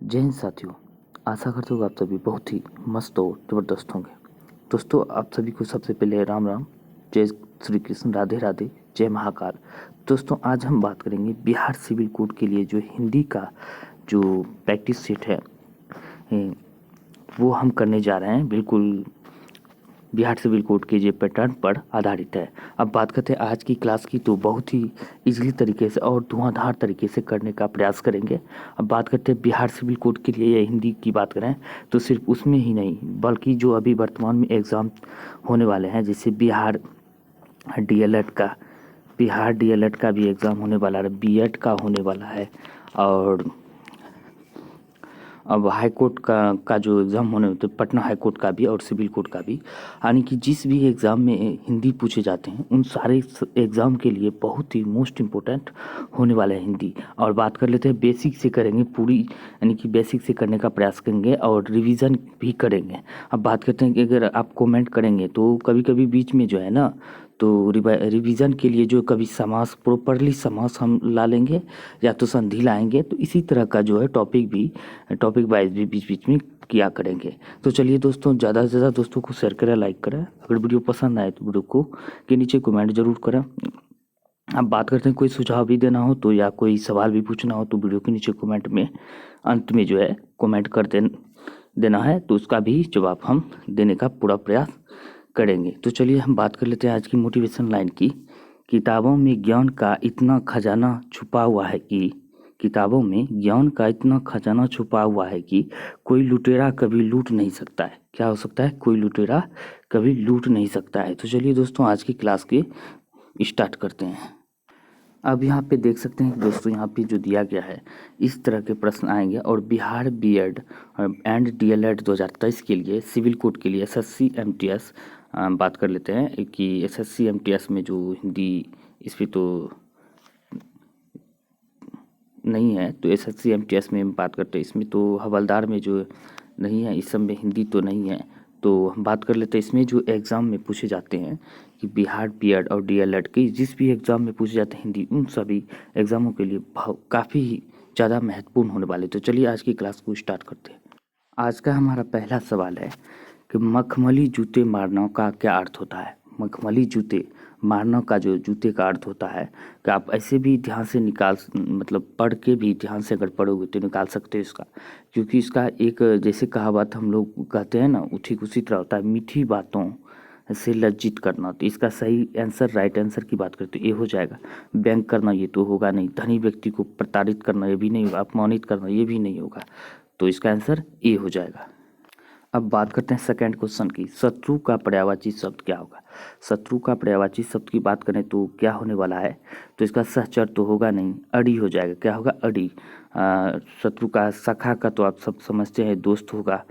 जय हिंद साथियों। आशा करता हूँ आप सभी बहुत ही मस्त और ज़बरदस्त होंगे। दोस्तों, आप सभी को सबसे पहले राम राम, जय श्री कृष्ण, राधे राधे, जय महाकाल। दोस्तों, आज हम बात करेंगे बिहार सिविल कोड के लिए जो हिंदी का जो प्रैक्टिस सेट है वो हम करने जा रहे हैं। बिल्कुल बिहार सिविल कोड के जो पैटर्न पर आधारित है। अब बात करते हैं आज की क्लास की, तो बहुत ही इजीली तरीके से और धुआंधार तरीके से करने का प्रयास करेंगे। अब बात करते हैं बिहार सिविल कोड के लिए या हिंदी की बात करें तो सिर्फ उसमें ही नहीं बल्कि जो अभी वर्तमान में एग्ज़ाम होने वाले हैं, जैसे बिहार डीएलएड का भी एग्ज़ाम होने वाला है, बीएड का होने वाला है, और अब हाई कोर्ट का जो एग्ज़ाम होने होते हैं, पटना हाई कोर्ट का भी और सिविल कोर्ट का भी, यानी कि जिस भी एग्ज़ाम में हिंदी पूछे जाते हैं उन सारे एग्ज़ाम के लिए बहुत ही मोस्ट इम्पोर्टेंट होने वाला है हिंदी। और बात कर लेते हैं बेसिक से करेंगे पूरी, यानी कि बेसिक से करने का प्रयास करेंगे और रिवीजन भी करेंगे। अब बात करते हैं कि अगर आप कमेंट करेंगे तो कभी कभी बीच में जो है ना, तो रिवीजन के लिए जो कभी समास प्रॉपरली समास हम ला लेंगे या तो संधि लाएंगे, तो इसी तरह का जो है टॉपिक वाइज भी बीच बीच में किया करेंगे। तो चलिए दोस्तों, ज़्यादा से ज़्यादा दोस्तों को शेयर करें, लाइक करें। अगर वीडियो पसंद आए तो वीडियो को के नीचे कमेंट जरूर करें। अब बात करते हैं कोई सुझाव भी देना हो तो या कोई सवाल भी पूछना हो तो वीडियो के नीचे कमेंट में अंत में जो है कमेंट कर देना है, तो उसका भी जवाब हम देने का पूरा प्रयास करेंगे। तो चलिए हम बात कर लेते हैं आज की मोटिवेशन लाइन की। किताबों में ज्ञान का इतना खजाना छुपा हुआ है कि कोई लुटेरा कभी लूट नहीं सकता है। क्या हो सकता है? कोई लुटेरा कभी लूट नहीं सकता है। तो चलिए दोस्तों, आज की क्लास के स्टार्ट करते हैं। अब यहाँ पे देख सकते हैं दोस्तों, यहाँ पे जो दिया गया है इस तरह के प्रश्न आएंगे, और बिहार बीएड एंड डीएलएड 2023 के लिए सिविल कोड के लिए एसएससी एमटीएस बात कर लेते हैं कि एसएससी एमटीएस में जो हिंदी इस पर तो नहीं है, तो एसएससी एमटीएस में हम बात करते हैं। इसमें तो हवलदार में जो नहीं है, इस सब में हिंदी तो नहीं है। तो हम बात कर लेते हैं इसमें जो एग्ज़ाम में पूछे जाते हैं कि बिहार बीएड और डीएलएड के जिस भी एग्ज़ाम में पूछे जाते हैं हिंदी, उन सभी एग्ज़ामों के लिए काफ़ी ज़्यादा महत्वपूर्ण होने वाले। तो चलिए आज की क्लास को स्टार्ट करते हैं। आज का हमारा पहला सवाल है कि मखमली जूते मारना का क्या अर्थ होता है। मखमली जूते मारना का जो जूते का अर्थ होता है कि आप ऐसे भी ध्यान से मतलब पढ़ के भी ध्यान से अगर पढ़ोगे तो निकाल सकते हो इसका, क्योंकि इसका एक जैसे कहावत हम लोग कहते हैं ना, ठीक उसी तरह होता है, मीठी बातों से लज्जित करना। तो इसका सही आंसर, राइट आंसर की बात करें तो ये हो जाएगा। व्यंग करना ये तो होगा नहीं, धनी व्यक्ति को प्रताड़ित करना ये भी नहीं होगा, अपमानित करना ये भी नहीं होगा, तो इसका आंसर ए हो जाएगा। अब बात करते हैं सेकंड क्वेश्चन की। शत्रु का पर्यायवाची शब्द क्या होगा। शत्रु का पर्यायवाची शब्द की बात करें तो क्या होने वाला है, तो इसका सहचर तो होगा नहीं, अड़ी हो जाएगा। क्या होगा? अड़ी। शत्रु का सखा का तो आप सब समझते हैं दोस्त होगा।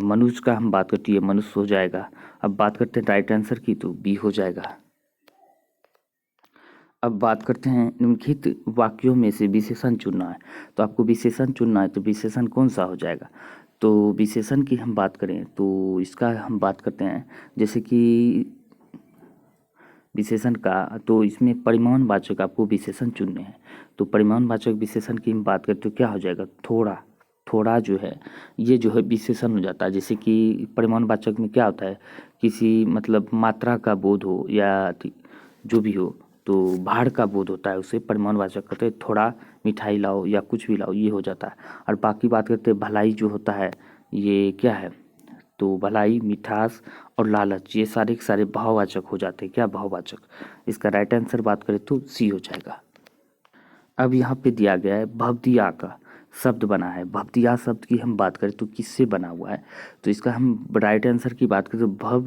मनुष्य का हम बात करती है मनुष्य हो जाएगा। अब बात करते हैं राइट आंसर की, तो बी हो जाएगा। अब बात करते हैं निम्नलिखित वाक्यों में से विशेषण चुनना है। तो आपको विशेषण चुनना है, तो विशेषण कौन सा हो जाएगा। तो विशेषण की हम बात करें तो इसका हम बात करते हैं जैसे कि विशेषण का, तो इसमें परिमाणवाचक आपको विशेषण चुनने हैं। तो परिमाणवाचक विशेषण की हम बात करें तो क्या हो जाएगा? थोड़ा। थोड़ा जो है ये जो है विशेषण हो जाता है। जैसे कि परिमाणवाचक में क्या होता है, किसी मतलब मात्रा का बोध हो या जो भी हो, तो भार का बोध होता है, उसे परिमाणवाचक कहते हैं। थोड़ा मिठाई लाओ या कुछ भी लाओ, ये हो जाता है। और बाकी बात करते हैं भलाई जो होता है, ये क्या है, तो भलाई, मिठास और लालच, ये सारे के सारे भाववाचक हो जाते हैं। क्या? भाववाचक। इसका राइट आंसर बात करें तो सी हो जाएगा। अब यहाँ पे दिया गया है भवदिया का शब्द बना है। भवदिया शब्द की हम बात करें तो किससे बना हुआ है, तो इसका हम राइट आंसर की बात करें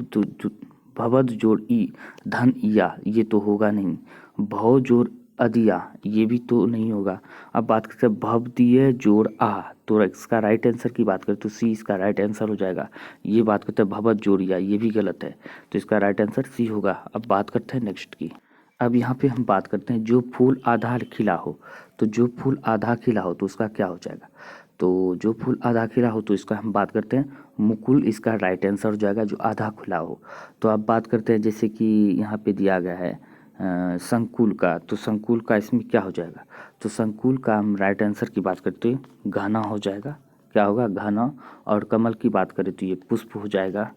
तो भवद जोड़ ई धन इया, ये तो होगा नहीं। भव जोड़ अदिया, ये भी तो नहीं होगा। अब बात करते हैं भवदीय जोड़ आ, तो इसका राइट आंसर की बात करें तो सी इसका राइट आंसर हो जाएगा। ये बात करते हैं भवद जोड़िया, ये भी गलत है, तो इसका राइट आंसर सी होगा। अब बात करते हैं नेक्स्ट की। अब यहाँ पे हम बात करते हैं जो फूल आधा खिला हो। तो जो फूल आधा खिला हो तो उसका क्या हो जाएगा। तो जो फूल आधा खिला हो तो इसका हम बात करते हैं मुकुल, इसका राइट आंसर हो जाएगा जो आधा खुला हो। तो अब बात करते हैं जैसे कि यहाँ पे दिया गया है संकुल का, तो संकुल का इसमें क्या हो जाएगा। तो संकुल का हम राइट आंसर की बात करते हैं घना हो जाएगा। क्या होगा, घना। और कमल की बात करें तो ये पुष्प हो जाएगा,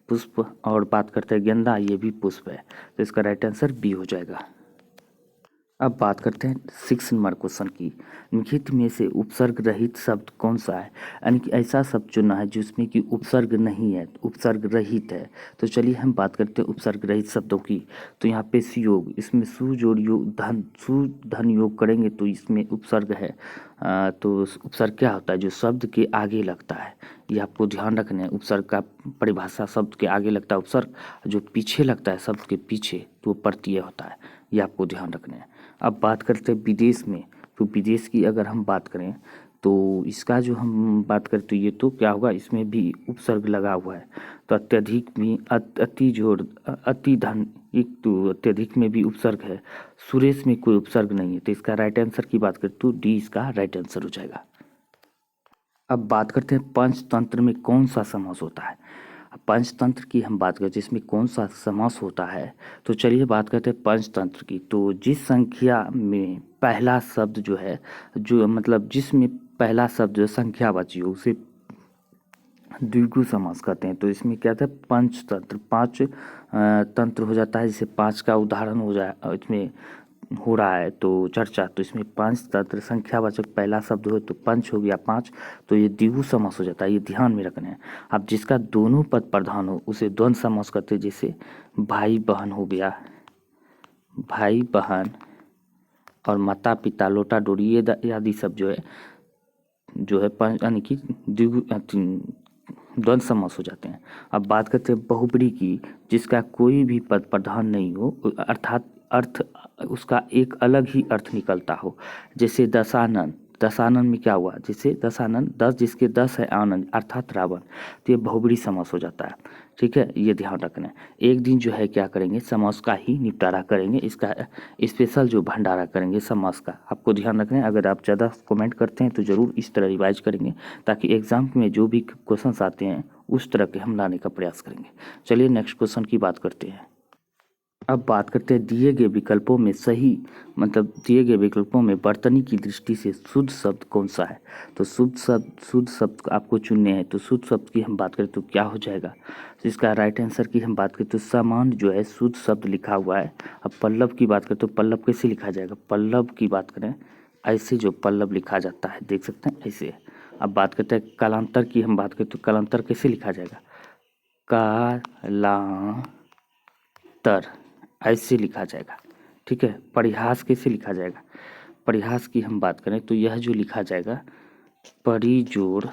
पुष्प। और बात करते हैं गेंदा, ये भी पुष्प है, तो इसका राइट आंसर बी हो जाएगा। अब बात करते हैं 6 नंबर क्वेश्चन की। निम्नलिखित में से उपसर्ग रहित शब्द कौन सा है, यानी कि ऐसा शब्द चुनना है जिसमें कि उपसर्ग नहीं है, उपसर्ग रहित है। तो चलिए हम बात करते हैं उपसर्ग रहित शब्दों की। तो यहाँ पे सुयोग, इसमें सु जोड़ योग धन, सु धन योग करेंगे तो इसमें उपसर्ग है। तो उपसर्ग क्या होता है, जो शब्द के आगे लगता है, ये आपको ध्यान रखना है। उपसर्ग का परिभाषा, शब्द के आगे लगता है उपसर्ग, जो पीछे लगता है शब्द के पीछे तो वो प्रत्यय होता है, ये आपको ध्यान रखना है। अब बात करते हैं विदेश में। तो विदेश की अगर हम बात करें तो इसका जो हम बात करें तो ये तो क्या होगा, इसमें भी उपसर्ग लगा हुआ है। तो अत्यधिक में अति जोड़ अति धन, एक तो अत्यधिक में भी उपसर्ग है। सुरेश में कोई उपसर्ग नहीं है, तो इसका राइट आंसर की बात करें तो डी इसका राइट आंसर हो जाएगा। अब बात करते हैं पंचतंत्र में कौन सा समास होता है। पंचतंत्र की हम बात करें जिसमें कौन सा समास होता है, तो चलिए बात करते हैं पंचतंत्र की। तो जिस संख्या में पहला शब्द जो है, जो मतलब जिसमें पहला शब्द जो है संख्यावाची हो, उसे द्विगु समास कहते हैं। तो इसमें क्या था, पंचतंत्र, पांच तंत्र हो जाता है। जैसे पांच का उदाहरण हो जाए इसमें हो रहा है तो चर्चा, तो इसमें पांच तंत्र संख्यावाचक पहला शब्द हो तो पंच हो गया पांच, तो ये द्विगु समास हो जाता है, ये ध्यान में रखना है। अब जिसका दोनों पद प्रधान हो उसे द्वंद्व समास कहते हैं। जैसे भाई बहन हो गया, भाई बहन, और माता पिता, लोटा डोरी, ये आदि सब जो है पंच यानी कि द्विगु द्वंद्व समास हो जाते हैं। अब बात करते हैं बहुब्री की, जिसका कोई भी पद प्रधान नहीं हो, अर्थात अर्थ उसका एक अलग ही अर्थ निकलता हो। जैसे दशानन, दशानन में क्या हुआ, जैसे दशानन, 10 जिसके 10 है आनंद अर्थात रावण, तो ये बहुब्री समास हो जाता है। ठीक है, ये ध्यान रखना है। एक दिन जो है क्या करेंगे, समास का ही निपटारा करेंगे, इसका स्पेशल जो भंडारा करेंगे समास का, आपको ध्यान रखना है। अगर आप ज़्यादा कमेंट करते हैं तो ज़रूर इस तरह रिवाइज करेंगे, ताकि एग्जाम में जो भी क्वेश्चंस आते हैं उस तरह के हम लाने का प्रयास करेंगे। चलिए नेक्स्ट क्वेश्चन की बात करते हैं। अब बात करते हैं दिए गए विकल्पों में सही, मतलब दिए गए विकल्पों में वर्तनी की दृष्टि से शुद्ध शब्द कौन सा है। तो शुद्ध शब्द आपको चुनने हैं। तो शुद्ध शब्द की हम बात करें तो क्या हो जाएगा, तो इसका राइट आंसर की हम बात करें तो समान जो है शुद्ध शब्द लिखा हुआ है। अब पल्लव की बात करें तो पल्लव कैसे लिखा जाएगा, पल्लव की बात करें ऐसे जो पल्लव लिखा जाता है, देख सकते हैं ऐसे। अब बात करते हैं कालांतर की हम बात करें तो कालांतर कैसे लिखा जाएगा, कालांतर ऐसे लिखा जाएगा। ठीक है, परिहास कैसे लिखा जाएगा, परिहास की हम बात करें तो यह जो लिखा जाएगा परिजोड़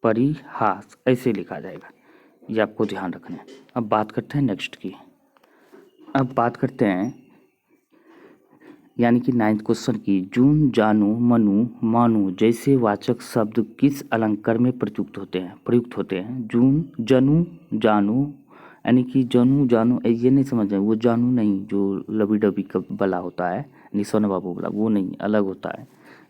परिहास ऐसे लिखा जाएगा, ये आपको ध्यान रखना है। अब बात करते हैं नेक्स्ट की। अब बात करते हैं यानी कि 9th क्वेश्चन की। जून, जानू, मनु, मानु जैसे वाचक शब्द किस अलंकार में प्रयुक्त होते हैं। जून, जनु, जानू, यानी कि जानू जानू ये नहीं समझ रहे, वो जानू नहीं जो लबी डबी का बला होता है, निशान बाबू वाला, वो नहीं, अलग होता है।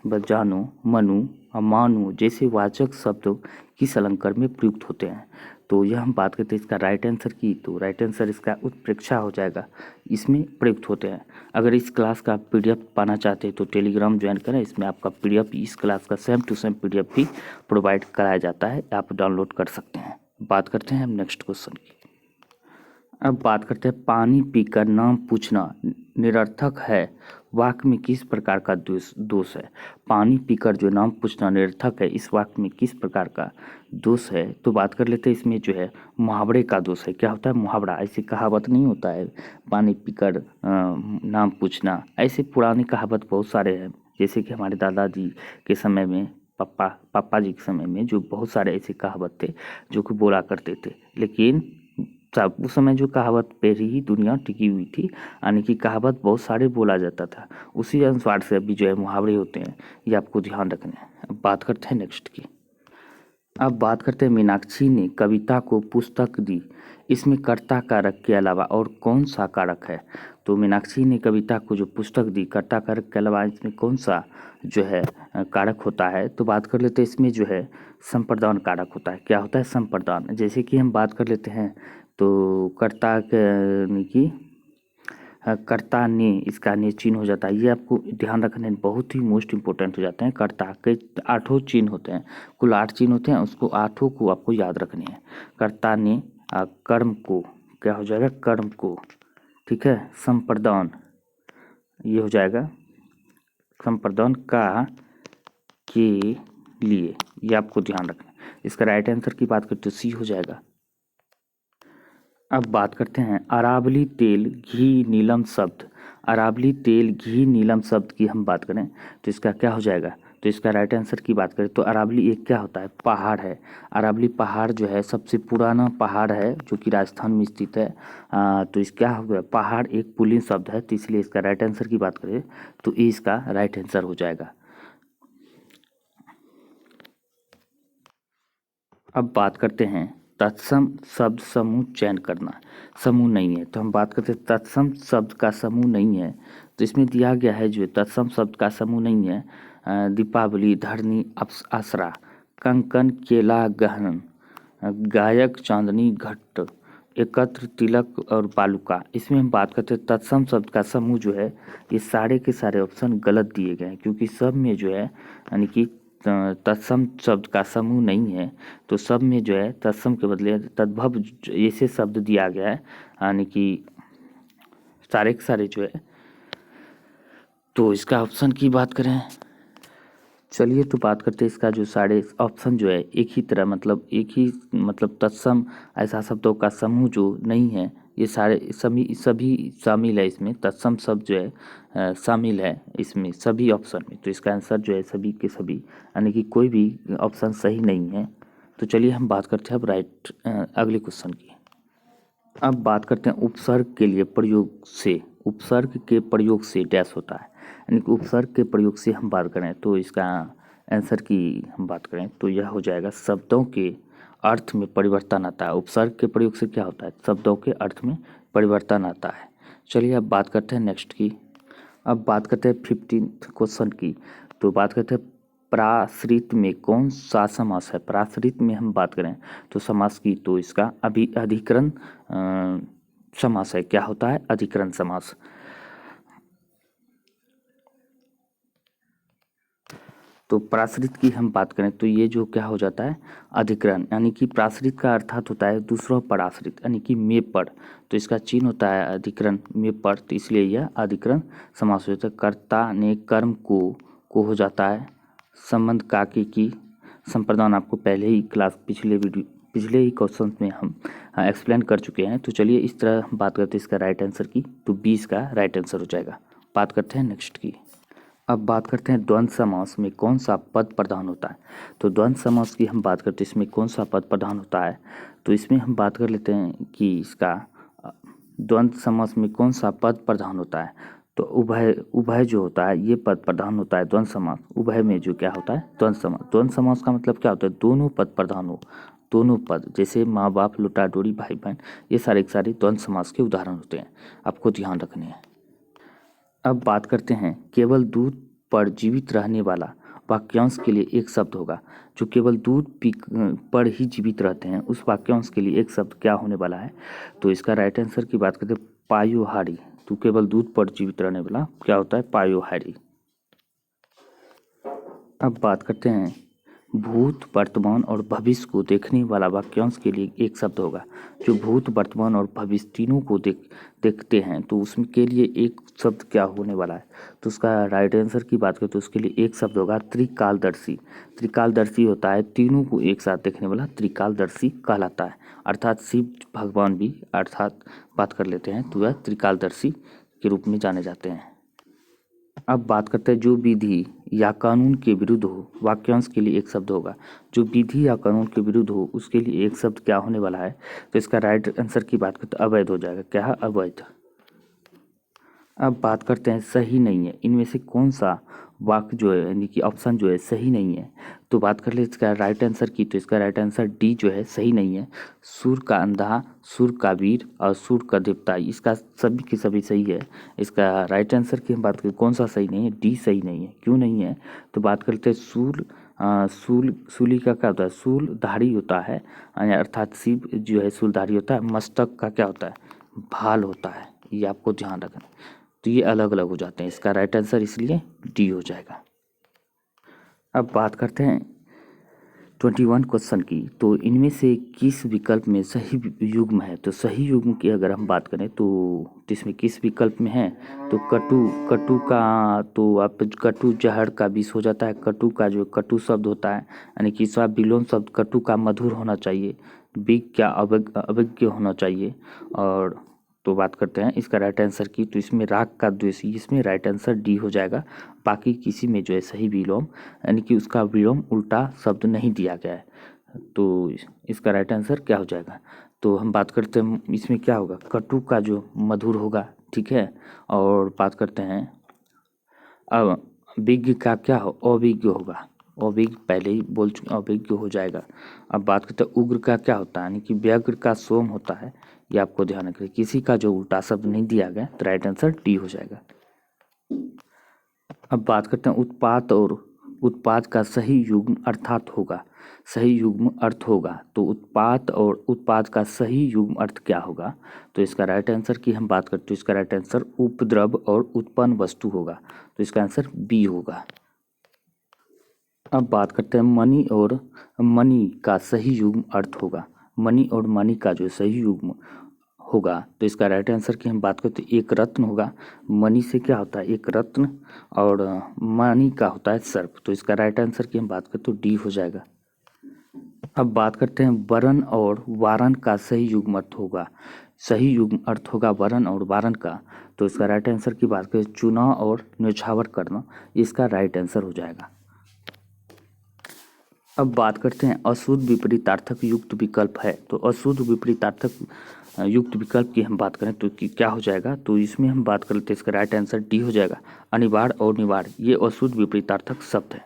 बस जानू, मनु और मानु जैसे वाचक शब्द किस अलंकार में प्रयुक्त होते हैं। तो यह हम बात करते हैं इसका राइट आंसर की, तो राइट आंसर इसका उत्प्रेक्षा हो जाएगा, इसमें प्रयुक्त होते हैं। अगर इस क्लास का पीडीएफ पाना चाहते हैं तो टेलीग्राम ज्वाइन करें, इसमें आपका पीडीएफ इस क्लास का सेम टू सेम पीडीएफ भी प्रोवाइड कराया जाता है, आप डाउनलोड कर सकते हैं। बात करते हैं हम नेक्स्ट क्वेश्चन की। अब बात करते हैं पानी पीकर नाम पूछना निरर्थक है, वाक्य में किस प्रकार का दोष है। पानी पीकर जो नाम पूछना निरर्थक है, इस वाक्य में किस प्रकार का दोष है। तो बात कर लेते हैं इसमें जो है मुहावरे का दोष है। क्या होता है मुहावरा, ऐसी कहावत नहीं होता है पानी पीकर नाम पूछना, ऐसे पुरानी कहावत बहुत सारे हैं। जैसे कि हमारे दादाजी के समय में, पापा जी के समय में जो बहुत सारे ऐसे कहावत थे जो कि बोला करते थे। लेकिन तब उस समय जो कहावत पे ही दुनिया टिकी हुई थी, यानी कि कहावत बहुत सारे बोला जाता था, उसी अनुसार से अभी जो है मुहावरे होते हैं, ये आपको ध्यान रखना है। अब बात करते हैं नेक्स्ट की। अब बात करते हैं मीनाक्षी ने कविता को पुस्तक दी, इसमें कर्ता कारक के अलावा और कौन सा कारक है। तो मीनाक्षी ने कविता को जो पुस्तक दी, कर्ता कारक के अलावा इसमें कौन सा जो है कारक होता है। तो बात कर लेते हैं इसमें जो है संप्रदान कारक होता है। क्या होता है संप्रदान, जैसे कि हम बात कर लेते हैं तो कर्ता यानी कि कर्ता ने, इसका ने चिन्ह हो जाता है। ये आपको ध्यान रखना बहुत ही मोस्ट इम्पोर्टेंट हो जाते हैं। कर्ता के 8 चिन्ह होते हैं, कुल 8 चिन्ह होते हैं, उसको 8 को आपको याद रखने हैं। कर्ता ने कर्म को, क्या हो जाएगा, कर्म को, ठीक है, संप्रदान, ये हो जाएगा संप्रदान का के लिए, ये आपको ध्यान रखना। इसका राइट आंसर की बात करते तो सी हो जाएगा। अब बात करते हैं अरावली तेल घी नीलम शब्द। अरावली तेल घी नीलम शब्द की हम बात करें तो इसका क्या हो जाएगा, तो इसका राइट आंसर की बात करें तो अरावली एक क्या होता है, पहाड़ है। अरावली पहाड़ जो है सबसे पुराना पहाड़ है जो कि राजस्थान में स्थित है। तो इस क्या हो गया, पहाड़ एक पुल्लिंग शब्द है, तो इसलिए इसका राइट आंसर की बात करें तो ये इसका राइट आंसर हो जाएगा। अब बात करते हैं तत्सम शब्द समूह चयन करना। समूह नहीं है तो हम बात करते हैं तत्सम शब्द का समूह नहीं है, तो इसमें दिया गया है जो तत्सम शब्द का समूह नहीं है, दीपावली, धरनी, आसरा, कंकन, केला, गहन, गायक, चांदनी, घट, एकत्र, तिलक और बालुका। इसमें हम बात करते हैं तत्सम शब्द का समूह जो है, ये सारे के सारे ऑप्शन गलत दिए गए हैं, क्योंकि सब में जो है यानी कि तत्सम शब्द का समूह नहीं है। तो सब में जो है तत्सम के बदले तद्भव ऐसे शब्द दिया गया है, यानी कि सारे के सारे जो है। तो इसका ऑप्शन की बात करें, चलिए तो बात करते हैं इसका जो सारे ऑप्शन जो है एक ही तरह, मतलब एक ही मतलब तत्सम ऐसा शब्दों का समूह जो नहीं है, ये सारे सभी सभी शामिल है इसमें। तत्सम शब्द जो है शामिल है इसमें सभी ऑप्शन में, तो इसका आंसर जो है सभी के सभी, यानी कि कोई भी ऑप्शन सही नहीं है। तो चलिए हम बात करते हैं अब अगले क्वेश्चन की। अब बात करते हैं उपसर्ग के लिए प्रयोग से, उपसर्ग के प्रयोग से डैश होता है, यानी कि उपसर्ग के प्रयोग से हम बात करें तो इसका आंसर की हम बात करें तो यह हो जाएगा शब्दों के अर्थ में परिवर्तन आता है। उपसर्ग के प्रयोग से क्या होता है, शब्दों के अर्थ में परिवर्तन आता है। चलिए अब बात करते हैं नेक्स्ट की। अब बात करते हैं 15th क्वेश्चन की। तो बात करते हैं प्राश्रित में कौन सा समास है। प्राश्रित में हम बात करें तो समास की तो इसका अभी अधिकरण समास है। क्या होता है, अधिकरण समास। तो प्राश्रित की हम बात करें तो ये जो क्या हो जाता है, अधिकरण, यानी कि प्राश्रित का अर्थात होता है दूसरों पर आश्रित, यानी कि में पर, तो इसका चिन्ह होता है अधिकरण में पर, तो इसलिए यह अधिकरण समास हो जाता है। कर्ता ने कर्म को हो जाता है संबंध का की संप्रदान, आपको पहले ही क्लास पिछले ही क्वेश्चन में हम एक्सप्लेन कर चुके हैं। तो चलिए इस तरह हम बात करते हैं इसका राइट आंसर की, तो 20 का राइट आंसर हो जाएगा। बात करते हैं नेक्स्ट की। अब बात करते हैं द्वंद्व समास में कौन सा पद प्रधान होता है। तो द्वंद्व समास की हम बात करते हैं इसमें कौन सा पद प्रधान होता है, तो इसमें हम बात कर लेते हैं कि इसका द्वंद्व समास में कौन सा पद प्रधान होता है। तो उभय, उभय जो होता है ये पद प्रधान होता है द्वंद्व समास। उभय में जो क्या होता है, द्वंद्व समास। द्वंद्व समास का मतलब क्या होता है, दोनों पद प्रधान हो, दोनों पद, जैसे माँ बाप, लुटा डोरी, भाई बहन, ये सारे के सारे द्वंद्व समास के उदाहरण होते हैं, आपको ध्यान रखने हैं। अब बात करते हैं केवल दूध पर जीवित रहने वाला वाक्यांश के लिए एक शब्द होगा। जो केवल दूध पी पर ही जीवित रहते हैं उस वाक्यांश के लिए एक शब्द क्या होने वाला है, तो इसका राइट आंसर की बात करते हैं पायोहारी। तो केवल दूध पर जीवित रहने वाला क्या होता है, पायोहारी। अब बात करते हैं भूत, वर्तमान और भविष्य को देखने वाला वाक्यांश के लिए एक शब्द होगा। जो भूत, वर्तमान और भविष्य तीनों को देखते हैं तो उसमें के लिए एक शब्द क्या होने वाला है, तो उसका राइट आंसर की बात करें तो उसके लिए एक शब्द होगा त्रिकालदर्शी। त्रिकालदर्शी होता है तीनों को एक साथ देखने वाला, त्रिकालदर्शी कहलाता है। अर्थात शिव भगवान भी अर्थात बात कर लेते हैं तो वह त्रिकालदर्शी के रूप में जाने जाते हैं। अब बात करते हैं जो विधि या कानून के विरुद्ध हो वाक्यांश के लिए एक शब्द होगा। जो विधि या कानून के विरुद्ध हो उसके लिए एक शब्द क्या होने वाला है, तो इसका राइट आंसर की बात करते हैं अवैध हो जाएगा। क्या है, अवैध। अब बात करते हैं सही नहीं है, इनमें से कौन सा वाक्य जो है यानी कि ऑप्शन जो है सही नहीं है। तो बात कर ले इसका राइट आंसर की, तो इसका राइट आंसर डी जो है सही नहीं है। सूर का अंधा, सूर का वीर और सूर का देवता, इसका सभी के सभी सही है। इसका राइट आंसर की हम बात करें कौन सा सही नहीं है, डी सही नहीं है। क्यों नहीं है, तो बात करते हैं सूली का क्या होता है, सूलधारी होता है, अर्थात शिव जो है सूलधारी होता है। मस्तक का क्या होता है, भाल होता है, ये आपको ध्यान रखना। तो ये अलग अलग हो जाते हैं, इसका राइट आंसर इसलिए डी हो जाएगा। अब बात करते हैं 21 क्वेश्चन की। तो इनमें से किस विकल्प में सही युग्म है? तो सही युग्म की अगर हम बात करें तो इसमें किस विकल्प में है? तो कटु, कटु का तो आप कटु जहर का विष हो जाता है। कटु का जो कटु शब्द होता है यानी कि इसका विलोम शब्द कटु का मधुर होना चाहिए। विज्ञ का अवज्ञ होना चाहिए। और तो बात करते हैं इसका राइट आंसर की। तो इसमें राग का द्वेष, इसमें राइट आंसर डी हो जाएगा। बाकी किसी में जो है सही विलोम यानी कि उसका विलोम उल्टा शब्द नहीं दिया गया है। तो इसका राइट आंसर क्या हो जाएगा? तो हम बात करते हैं इसमें क्या होगा, कटु का जो मधुर होगा, ठीक है। और बात करते हैं अब विज्ञ का क्या हो, अविज्ञ होगा। अविज्ञ पहले ही बोल चुके, अविज्ञ हो जाएगा। अब बात करते हैं उग्र का क्या होता है, यानी कि व्याघ्र का सोम होता है। ये आपको ध्यान रखिए, किसी का जो उल्टा शब्द नहीं दिया गया तो राइट आंसर डी हो जाएगा। अब बात करते हैं उत्पात और उत्पाद का सही युग्म अर्थात होगा, सही युग्म अर्थ होगा। तो उत्पात और उत्पाद का सही युग्म अर्थ क्या होगा? तो इसका राइट आंसर की हम बात करते हैं, इसका राइट आंसर उपद्रव और उत्पन्न वस्तु होगा। तो इसका आंसर बी होगा। अब बात करते हैं मणि और मणि का सही युग्म अर्थ होगा। मणि और मणि का जो सही युग्म होगा तो इसका राइट आंसर की हम बात करते हैं एक रत्न होगा। मणि से क्या होता है, एक रत्न, और मणि का होता है सर्प। तो इसका राइट आंसर की हम बात करते तो डी हो जाएगा। अब बात करते हैं वरण और वारण का सही युग्म अर्थ होगा। सही युग्म अर्थ होगा वरण और वारण का। तो इसका राइट आंसर की बात करें चुनाव और न्यौछावर करना, इसका राइट आंसर हो जाएगा। अब बात करते हैं अशुद्ध विपरीतार्थक युक्त विकल्प है। तो अशुद्ध विपरीतार्थक युक्त विकल्प की हम बात करें तो क्या हो जाएगा? तो इसमें हम बात करते हैं इसका राइट आंसर डी हो जाएगा। अनिवार्य और निवार्य ये अशुद्ध विपरीतार्थक शब्द है।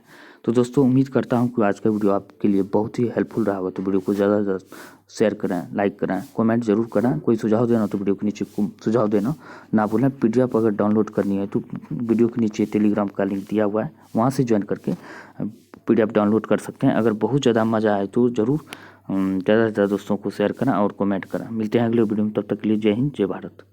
तो दोस्तों उम्मीद करता हूँ कि आज का वीडियो आपके लिए बहुत ही हेल्पफुल रहा होगा। तो वीडियो को ज़्यादा से ज़्यादा शेयर करें, लाइक करें, कमेंट जरूर करें। कोई सुझाव देना तो वीडियो के नीचे सुझाव देना ना भूलें। PDF अगर डाउनलोड करनी है तो वीडियो के नीचे टेलीग्राम का लिंक दिया हुआ है, वहाँ से ज्वाइन करके PDF डाउनलोड कर सकते हैं। अगर बहुत ज़्यादा मज़ा आए तो ज़रूर ज़्यादा से ज़्यादा दोस्तों को शेयर करें और कमेंट करें। मिलते हैं अगले वीडियो में, तब तक के लिए जय हिंद, जय भारत।